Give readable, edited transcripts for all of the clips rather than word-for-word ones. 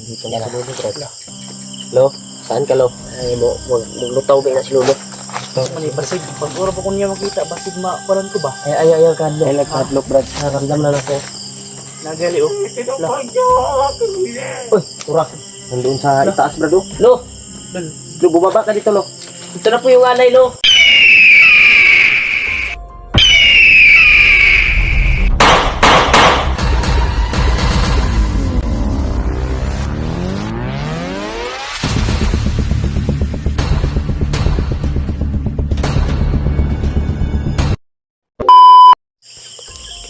Dito na si Lolo, Brad. Lo, saan ka, Lo? Ay mo, maglutaw ba na si Lolo? Ani basig pag oro pa ko niya makita basig makuran ko ba? Ay, kadlo. Ay, kadlo, Brad. Naramdam na ako. Nagali oh. Uy, turak. Nandun sa itaas, Brad, oh. Lo! Lo, bumaba ka dito, Lo. Ito na po yung alay, Lo.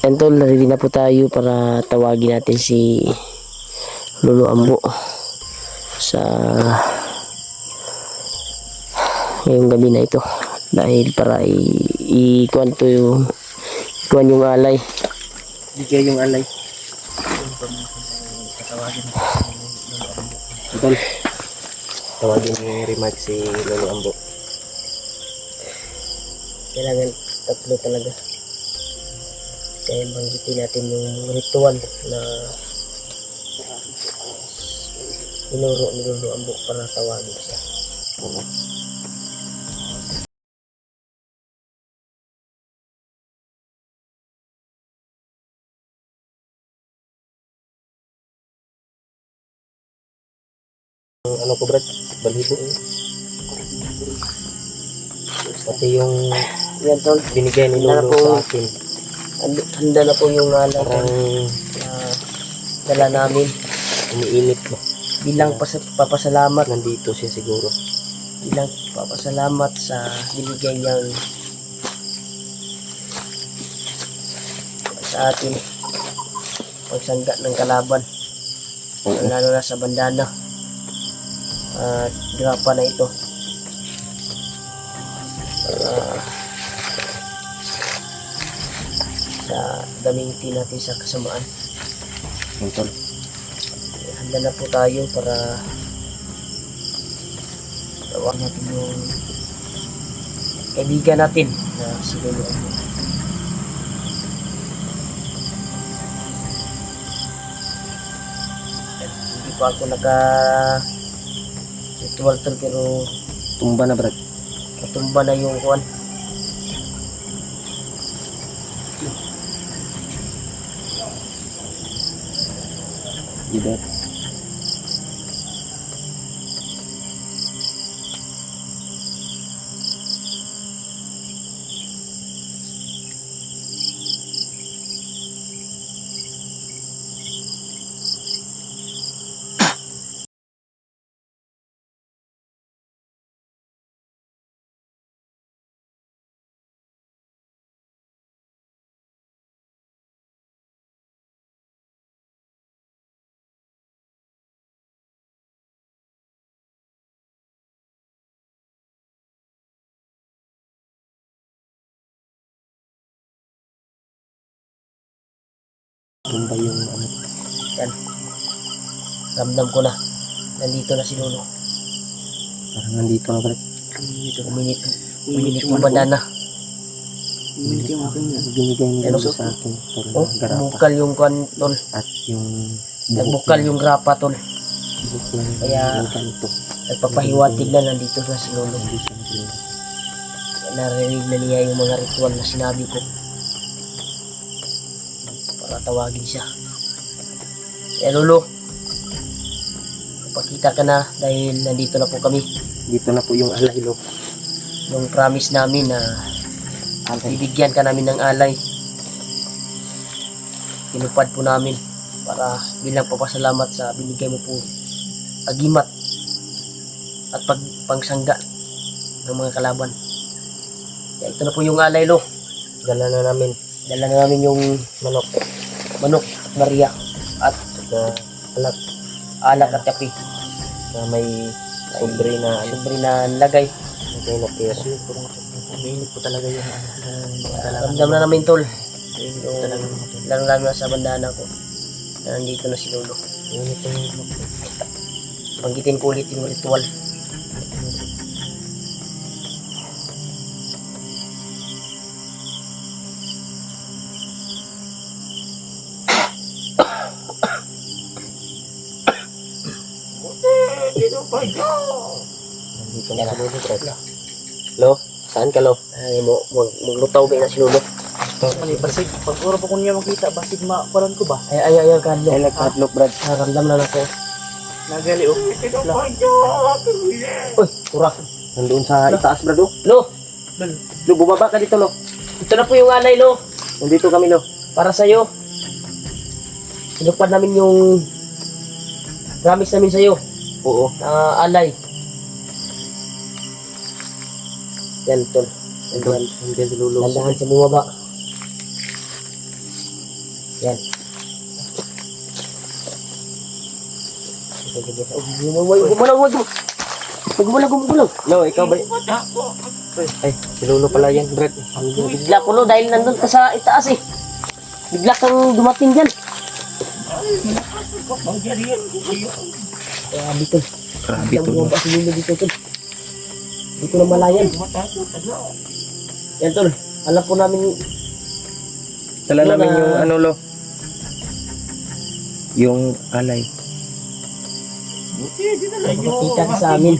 Entol, ready na po tayo para tawagin natin si Lolo Ambo sa ngayong gabi na ito dahil para ikuan yung alay, bigay yung alay. Entol, tawagin ni Remark si Lolo Ambo. Kailangan tatlo talaga. Kaya banggitin natin yung ritual na inuro ni Lolo Ambo para tawagin siya. Ano ko, Brad? Balibo eh. Pati yung yan, tol, binigay ni Lolo sa akin. Handa na po yung alay. Parang dala namin. Umiinit ba? Bilang papasalamat. Nandito siya siguro. Bilang papasalamat sa binigay niyang sa atin pagsangga ng kalaban. Lalo na sa bandana. At grapa na ito. Sa gamitin natin sa kasamaan. Entol, handa na po tayo para tawag natin yung kaibigan natin na si Lolo Ambo. Hindi pa ako ritual tol, pero tumba na, Brad. Tumba na yung kuwan. Diba? Tumba yung ano. Yan. Ramdam ko na. Nandito na si Lolo. Parang nandito na, Brad. Uminit yung bandana. Uminit yung akin na. Binigay ni Lolo sa akin. Bukal yung tol. At yung nagbukal yung grapa, tol. Kaya nagpapahiwatig na nandito na si Lolo. Narinig na niya yung mga ritual na sinabi ko para tawagin siya. Lolo, pakita ka na dahil nandito na po kami. Dito na po yung alay, Lo. Yung promise namin na bibigyan ka namin ng alay, tinupad po namin para bilang papasalamat sa binigay mo po agimat at pangsangga ng mga kalaban. Kaya ito na po yung alay, Lo. Dala na namin yung manok, Maria at alak at kape na may sobre na lagay na pera. Umiinit po talaga yung mga dala. Ramdam na namin, tol. Lalo na sa bandana ko na nandito na si Lolo. Banggitin ko ulit yung ritual. Nandito na Yan si na. Lolo, Brad. Lo, saan ka, Lo? Ay mo maglutaw ba na si Lolo. Mali, basig. Pag oras po ko niya makita, basig makulan ko ba? Ay kadlo. Ay, nagkadlok, Brad. Ramdam na nako. Nagali, oh. Uy, tura. Nandoon sa itaas, Brad, oh. Lo, Lo, bumaba ka dito, Lo. ito na po yung alay, Lo. Nandito kami, Lo. Para sa'yo. Sinupad namin yung promise namin sa'yo Oo. na alay. Yan, tol. Nandiyan si Lolo. Landahan sa bumaba. Yan. Gumulaw. Lo, ikaw ba? Ay, si Lolo pala yan, Brad. Bigla ko, Lo, dahil nandun ka sa itaas eh. Bigla kang dumating dyan. Kaya dito. Grabe Biglang bumaba si Lolo dito, tol. Dito na malayan. Yan, tol. Alam po namin Dala Lo, namin na- yung ano, Lo. Yung alay. makakita ka sa amin.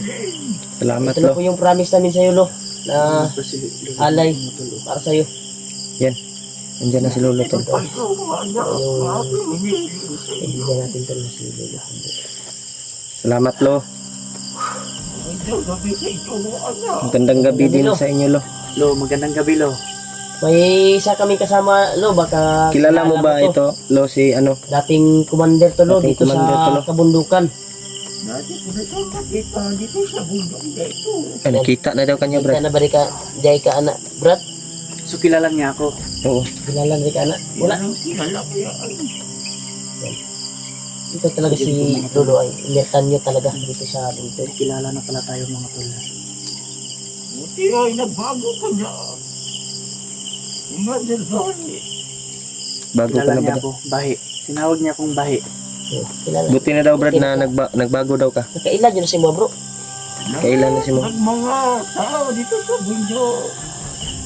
Salamat, Ito na Lo. po yung promise namin sa'yo, Lo. Na alay para sa'yo. Yan. Nandiyan na si Lolo, tol. Yung kaibigan natin tol na si Lolo. Salamat, Lo. Magandang gabi Gabi, din Lo. sa inyo, Lo. Lo, magandang gabi, Lo. May isa kami kasama, Lo. Baka Kilala mo ba to. ito, Lo, si ano? Dating commander to, Lo. Dating Dito commander to, Lo. sa kabundukan. Ay, nakita na daw kanya, Kita Brad. na ba rin ka, jay ka anak, Brad? So, kilala niya ako? Oo. Kilala na rin ka anak? Wala. Ito talaga si Lolo ay inertan niyo talaga dito sa dito. Kilala na pala tayo, mga tol. Bago ka na ba? Ako, bahi. Sinawag niya akong bahi. Kilala. Buti na daw, Brad, na nagbago daw ka. Nakailan yun na si mo, bro. Kailan na si mo? Mga tao dito sa bundok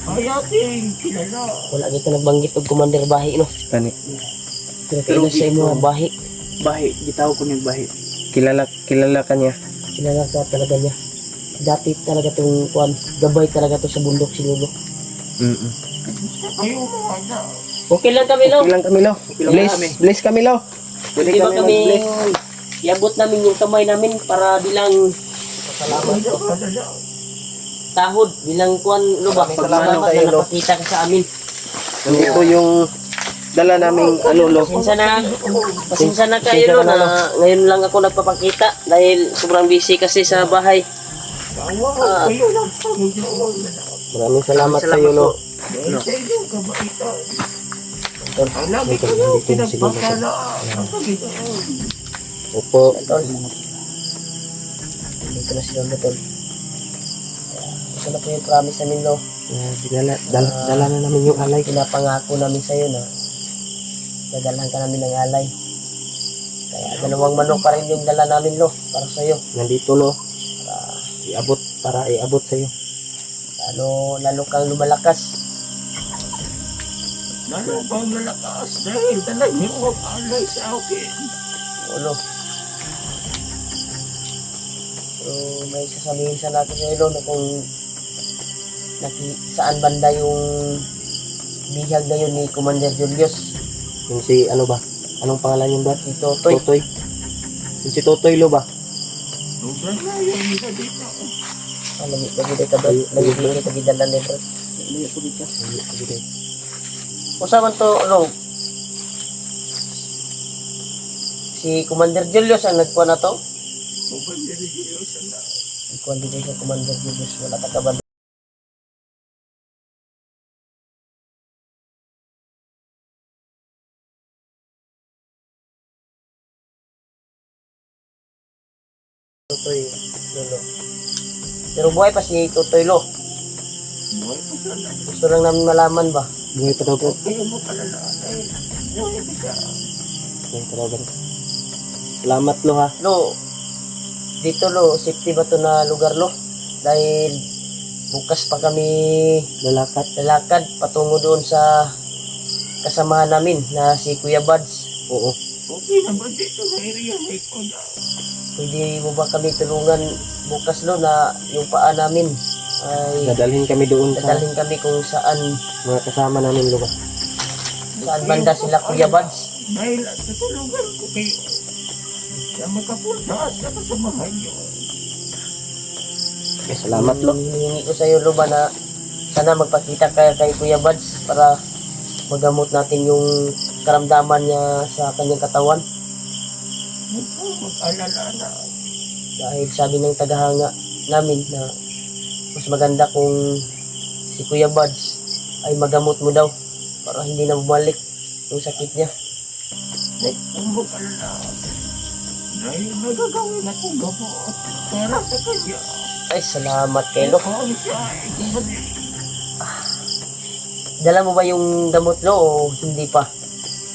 ay ating kilala. Wala dito nagbanggit og commander bahi, no? Ano? Pero kailan sa imo dito- bahi. Bahi. Gitawag ko niyang bahi. Kilala ka niya. Kilala ka talaga niya. Dati talaga tong kuan, gabay talaga to sa bundok si Lolo. Mm-mm. Kayo mga anak. Okay lang kami, Lo. Okay lang kami, Lo. lang Bless, kami. bless kami, Lo. Hindi ba kami iabot namin yung kamay namin para bilang salamat Ano ko. ka na Tahod, bilang kuan, Lo ba? Maraming salamat Salamat sa'yo, na Lo. napakita ka sa amin. Nandito yung dala naming ano, Lo. Pasensya na kayo, Lo, na ngayon lang ako nagpapakita dahil sobrang busy kasi sa bahay. Ah. Kayo lang sa Panginoon. Maraming salamat sa iyo, Lo. Dahil sa inyong kabaitan. Tol, Ang lagi Dito, kayo dito yung siguro. pinagpakalaan ng Panginoon. Opo. Tol. Dito na si Lolo, Tol. Ito na po yung promise namin, Lo. Dala na namin yung alay. Pinapangako namin sa'yo na dadalhan ka namin ng alay. Kaya dalawang manok pa rin yung dala namin, Lo, para sa'yo. Nandito, Lo. Para Para iabot sa iyo. lalo kang lumalakas. Lalo pang malakas dahil dala niyo ang alay sa akin. Ulo. So, may sasabihin sana ako sa'yo, Lo, na kung saan banda yung bihag na yun ni Commander Julius. Yung si ano ba? Anong pangalan yung ba? Si Totoy. Totoy. Yung si Totoy, Lo ba? Sobrang layo nila dito. Lagi ka ba? Lagi ka gidalan nito. Kung man to, Lo, si Commander Julius ang nagkuha na to. Sobrang religious na. Nagkuha din sa Commander Julius. Wala ka ba? Tutoy, Lolo. Pero buhay pa si Tutoy, Lo. Buhay pa sana. Gusto lang namin malaman ba? Buhay pa daw po. Kayo mo kalala dahil buhay pa siya. Buhay pa daw ba? Salamat, Lo, ha. Lo, dito, Lo, safety ba to na lugar, Lo? Dahil bukas pa kami lalakad patungo doon sa kasamahan namin na si Kuya Buds. Oo. Okay naman dito sa area na ito na. pwede mo ba kami tulungan bukas lo na yung paa namin ay Dadalhin kami doon sa dadalhin kami kung saan mga kasama namin lugar. saan banda sila Kuya Buds. Dahil tutulungan ko kayo. Siya makapunta sa kasamahan niyo. Okay, salamat lo. Hinihingi ko sa iyo Lo ba na sana magpakita kaya kay Kuya Buds para magamot natin yung karamdaman niya sa kanyang katawan. Huwag po mag-alala na. Dahil sabi ng tagahanga namin na mas maganda kung si Kuya Buds ay magamot mo daw para hindi na bumalik yung sakit niya. Huwag po mag-alala. Dahil may gagawin akong gamot para sa kanya. Ay, salamat kay Lo. Kung siya ay gumaling. Dala mo ba yung gamot Lo o hindi pa?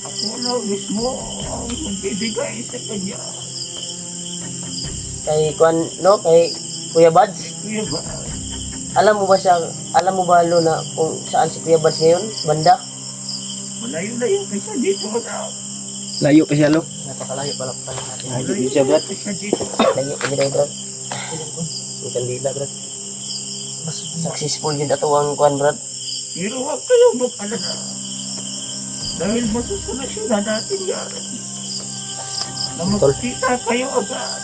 Ako na mismo ang magbibigay sa kanya. Kay kay Kuya Buds? Kuya ba? Alam mo ba Lo na kung saan si Kuya Buds ngayon? Banda? Malayo-layo kasi dito na. Layo pa siya lo. Napakalayo pala natin. Layo siya brad. Kasi dito. Layo pa nila Brad. Yung kandila brad. Mas successful yun ato ang kuan Brad. Pero huwag kayo mag-alala. Dahil masusolusyonan natin yan. Na magkita kayo agad.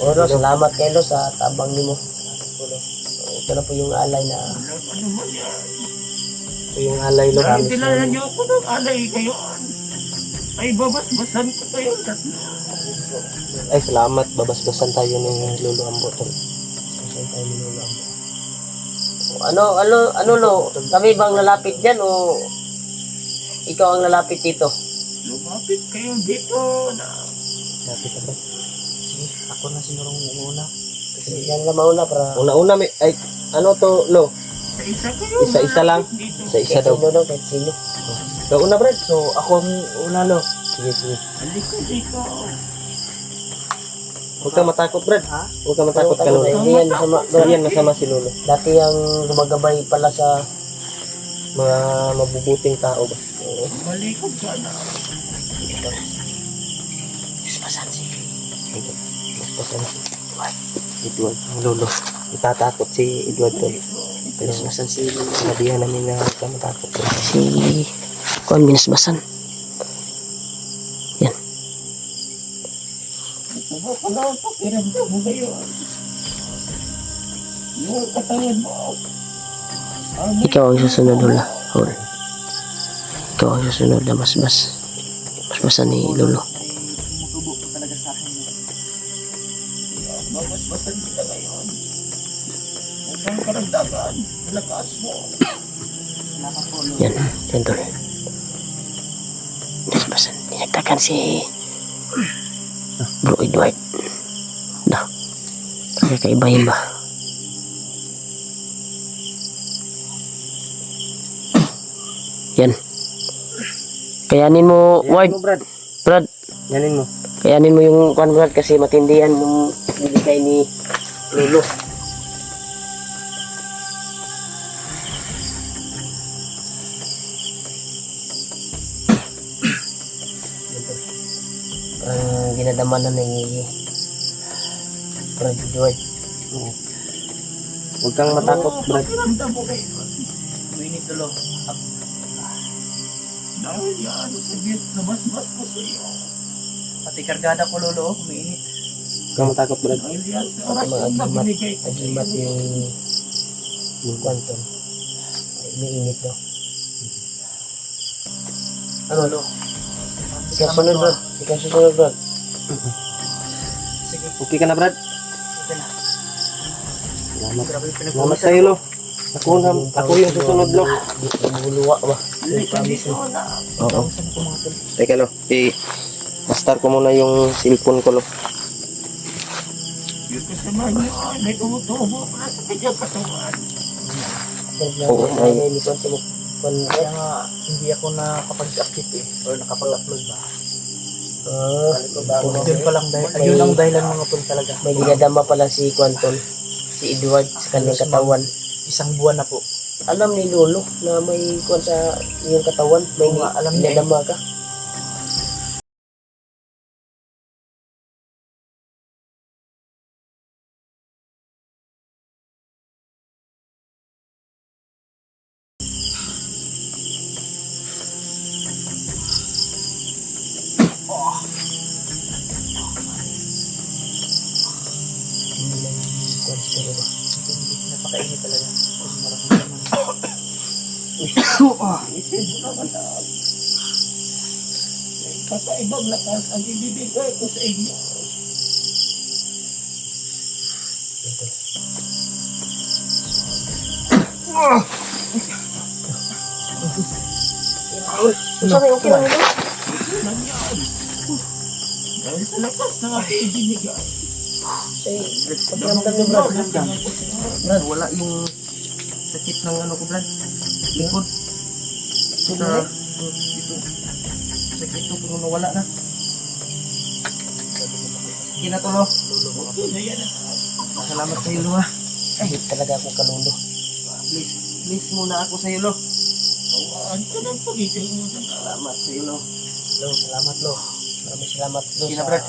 Oro, salamat kay Lo sa tabang nimo. Ito na po yung alay na Wala pa naman yan. Ito yung alay lo. Dahil dinala niyo ako ng alay ngayon. Ay babasbasan ko kayo tatlo. Ay salamat. Babasbasan tayo ni Lolo Ambotol. ano Lo, kami bang lalapit diyan o ikaw ang lalapit dito? Lumapit kayo dito na. Lapit ka brad. Ako na sinurong una. Kasi yan lang mauna para Una-una may ay ano to lo? Sa isa kayo. Isa-isa lang. malapit Dito. Sa isa kahit daw. sino daw, kahit sino. Ikaw una brad. So ako ang una lo. Sige sige. Halika dito. Huwag kang matakot brad. Ha? Huwag kang matakot ka lolo. Hindi yan masama. Hindi yan masama si lolo. Dati ang gumagabay pala sa Mga mabubuting tao ba? Oo. Malikod ka na. Pasan si Pasan si Edward. Ang lolo. Itatakot si Edward tol. Pero Pasan si sinabihan namin na huwag kang matakot tol. si kuan Binasbasan. Yan. Ito ko na pakiramdam mo ngayon. Yung katawan mo. Ikaw ang susunod Hula. Hul. Ikaw ang susunod na basbasan ni Lolo. Matubo ko talaga sa akin. Mabasbasan kita ngayon. Huwag kang karamdaman. Lakas mo. Salamat po, Lord. Yan. Yan tol. Basbasan. Dinagtagan si Bro Edward. Dah. Kaibahin ba? Yan. Kayanin mo, Ward. Yanin mo brad. Brad, Yanin mo. kayanin mo yung kuan Brad kasi matindihan yung binigay ni Lolo. Parang ginadamanan ni Brad Edward. Oo. Huwag kang matakot brad. Pakiramdam mo ngayon. Minit tulo. Dahil yan, sabihin, nabasbas ko sa iyo. Pati kargada ko, Lolo, umiinit. Huwag kang matakot brad. Dahil yan, sa At orasyon na binigay ko sa agimat iyo. yung kwanton. Ay, may init daw. Ano, Lo? Ikaw sunod, Brad. Ikaw sunod, Brad. Sige, Okay ka na brad? okay na. Salamat. Grabe yung Salamat pinag-uwisan sa'yo lo. Ako yung susunod lo. Buluwa ba? Halika dito na. Oo. Saan ko mga tol? Teka lo. Mastar ko muna yung cellphone ko lo. Yung kasama niyo, may tumutubo pa sa kanyang katawan. Oo, ay. Ay, hindi ko sa Kaya nga, hindi ako nakapag-active or nakapag-upload ba. Yun pa lang dahil, May- yun ang dahilan mga tol talaga. May ginadama pala si Quanton, si Edward sa kanyang katawan. Isang buwan na po. Alam ni Lolo na may kwan sa iyong katawan, may Oo nga, alam niya eh. ginadama ka. Hindi talaga. Malaking laman. Isip mo naman na kakaibang lakas ang ibibigay ko sa inyo. Sabi, okay lang yun. Nangyari. Dahil sa lakas ng aking ibinigay. Pakiramdam niyo, Brad. Brad, wala yung sakit ng ano ko, Brad. Likod. Sa, dito. Sakit ko kung nawala na. Sige na to, lo. Okay na yan. Salamat sa iyo, lo, ha. Kahit talaga ako kalulo. Please, please muna ako sa iyo, lo. Awaan ka ng Panginoon. Salamat sa iyo, lo. Lo, salamat, Lo. Maraming salamat, Lo. Sige na, Brad.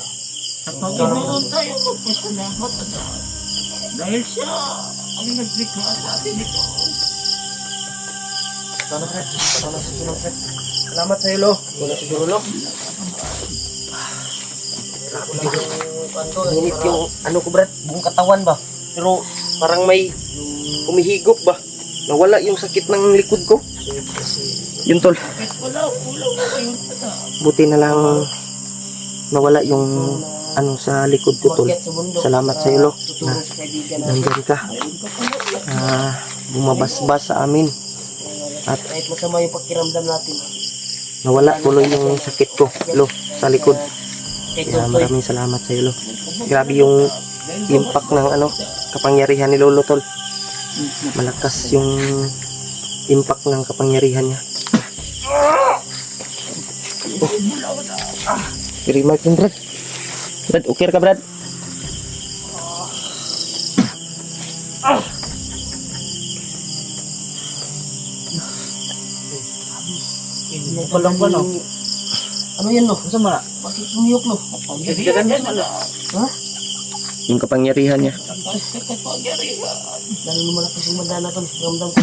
Sa Panginoon tayo magpasalamat na dahil siya ang naglikha sa atin ito. Ito na, Brad. Ito na sa tulong, Brad. Salamat sa iyo, lo. Wala siguro, Lo. Minit yung ano ko, Brad. Buong katawan ba? Pero parang may umihigop ba? Nawala yung sakit ng likod ko. Yun, tol. Kahit wala, kulang na ngayon pa. Buti na lang nawala yung ano sa likod ko, tol. Salamat sa iyo, lo. Tutulong sa kaibigan natin. Nandyan ka. Bumabasbas sa amin. At Kahit masama yung pakiramdam natin. nawala tuloy yung sakit ko, lo, sa likod. Kahit Kaya tutoy. maraming salamat sa iyo, lo. Grabe yung impact ng ano, kapangyarihan ni Lolo, tol. Malakas yung impact ng kapangyarihan niya. Very much, Brad. Brad, okay ka, Brad? Walang ba, no? Ano yan, Lo? Masama. Bakit sumiyok, Lo? Pangyarihan yan na. Ha? Yung kapangyarihan niya. Ang kapangyarihan. Lalo naman malakas yung mandana to. Ramdam ko.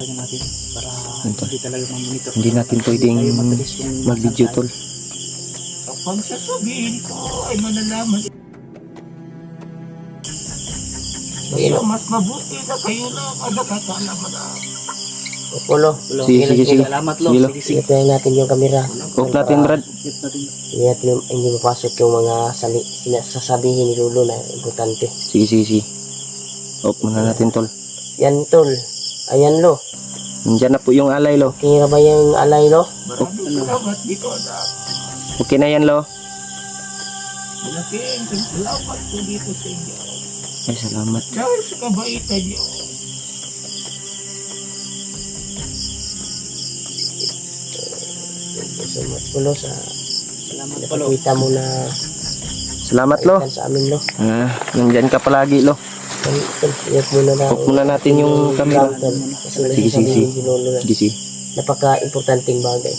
natin para Yan, tol. hindi talaga mamonitor. Hindi natin pwedeng mag-video tol. Kapag sasabihin ko ay malalaman. Kaya mas mabuti na kayo na nakakalaman na. Pulo. Sige, sige, sige. Salamat Sige, lo. Sige, natin yung camera. Off natin, Brad. Hindi natin hindi mapasok yung mga sasabihin ni Lolo na importante. Sige, sige, sige. Off muna natin, tol. Yan, tol. Ayan, lo. Nandiyan na po yung alay, lo. Kaya ba yung alay, lo? Maraming salamat dito na. Okay na yan, lo. Malaking salamat po dito sa inyo. Ay, salamat. Dahil sa kabaitan niyo. Thank you so much, Pulo, sa Salamat nakakita mo na Salamat, lo. kaitan sa amin, lo. Nandyan ka palagi, lo. Tol, iyak muna na. Off muna natin yung camera. Tol, kasi Sige, sige, sasabihin sige. ni Lolo na Sige, sige. napaka-importanting bagay.